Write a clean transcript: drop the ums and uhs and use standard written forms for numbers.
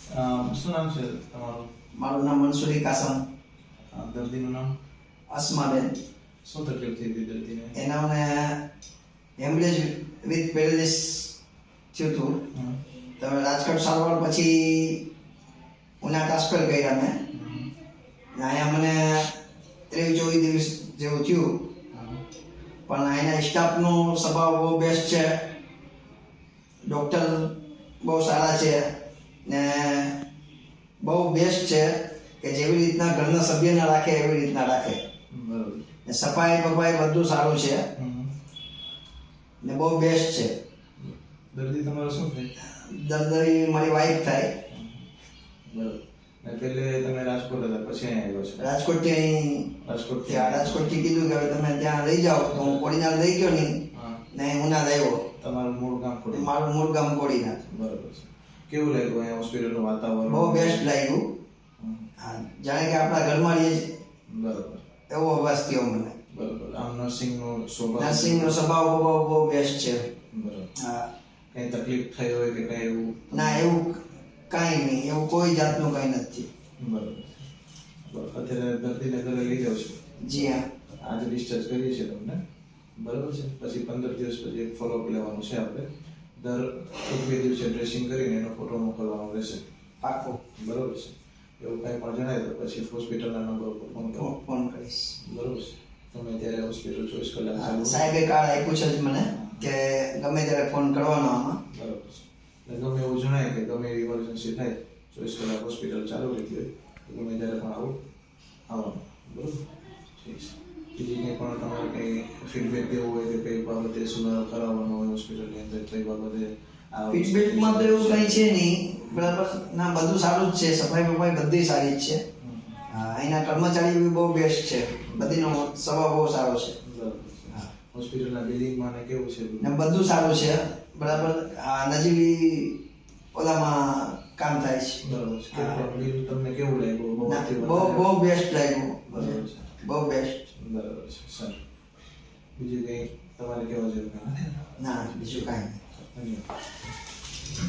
શું નામ છે તમારું? મારું નામ મનસુરી કાસમ. દર્દીનું નામ? અસ્માબેન. શું તકલીફ થઈ હતી દર્દીને? એના મને હેમરેજ વિથ પેરાલિસ થયું હતું. તો રાજકોટ સારવાર પછી ઉના ટ્રાન્સફર કર્યા મેં. અહીંયા મને 23-24 દિવસ જેવું થયું. પણ અહીંના સ્ટાફનો સ્વભાવ બહુ બેસ્ટ છે, ડૉક્ટર બહુ સારા છે ને બહુ બેસ્ટ છે કે જેવી રીતના ઘરના સભ્યને રાખે એવી રીતના રાખે. બરોબર. ને સફાઈ બફાઈ બધું સારું છે ને બહુ બેસ્ટ છે. દર્દી તમારો શું થાય? દર્દી મારી વાઈફ થાય. બરોબર. ને પહેલે તમે રાજકોટ હતા, પછી અહીંયા આવ્યો છો? રાજકોટથી કીધું કે હવે તમે ત્યાં લઈ જાઓ, તો હું કોડીનાર લઈ ગયો નહીં ને ઉના આવ્યો. તમારું મૂળ ગામ કોડી? મારું મૂળ ગામ કોડીનાર. બરોબર છે. કેવું લાગ્યું અહીંયા હોસ્પિટલનું વાતાવરણ? બહુ બેસ્ટ લાગ્યું. હા, જાણે કે આપણા ઘરમાં રહીએ છીએ બરોબર એવો અવાજ થયો મને. બરોબર. આમ નર્સિંગનો સ્વભાવ? નર્સિંગનો સ્વભાવ બહુ બેસ્ટ છે. બરોબર. હા. કઈ તકલીફ થઈ હોય કે કઈ એવું? ના, એવું કાંઈ નહીં, એવું કોઈ જાતનું કંઈ નથી. બરોબર. અત્યારે દર્દીને ઘરે લઈ જાવ છો? જી હા. આજે ડિસ્ચાર્જ કરીએ છીએ તમને, બરોબર છે. પછી 15 દિવસ પછી એક ફોલોઅપ લેવાનું છે આપણે. દર 1-2 દિવસે ડ્રેસિંગ કરીને એનો ફોટો મોકલવાનો રહેશે. પાક્કું. બરોબર છે. એવું કંઈ પણ જણાય તો પછી હોસ્પિટલના નંબર ઉપર ફોન કરીશ. બરોબર છે. તમે ત્યારે હોસ્પિટલ 24 કલાક ચાલુ. સાહેબે કાર્ડ આપ્યું છે જ મને કે ગમે ત્યારે ફોન કરવાનો આમાં. બરોબર છે. એટલે ગમે એવું જણાય કે ગમે એવી ઇમરજન્સી થાય 24 કલાક હોસ્પિટલ ચાલુ રહેતી હોય તો ગમે ત્યારે પણ આવવાનું. બરોબર. ઠીક છે. બીજી કંઈ પણ તમારે કંઈ ફીડબેક દેવું હોય કે કઈ બાબતે સુધારો કરાવવાનો હોય હોસ્પિટલની અંદર, કઈ બાબતે? ફીડબેકમાં તો એવું કંઈ છે નહીં, બરાબર. ના, બધું સારું જ છે, સફાઈ બફાઈ બધી સારી જ છે. અહીંના કર્મચારી બી બહુ બેસ્ટ છે, બધીનો સ્વભાવ બહુ સારો છે. હોસ્પિટલના બિલ્ડિંગમાં ને કેવું છે? ને બધું સારું છે, બરાબર. નજીવી ઓલામાં કામ થાય છે. બરોબર છે. બિલ તમને કેવું લાગ્યું? બહુ બેસ્ટ લાગ્યું. બરોબર છે. બહુ બેસ્ટ. બરાબર છે. સારું. બીજું કંઈ તમારે કહેવા જેવું? ના, બીજું કાંઈ નહીં. ધન્યવાદ.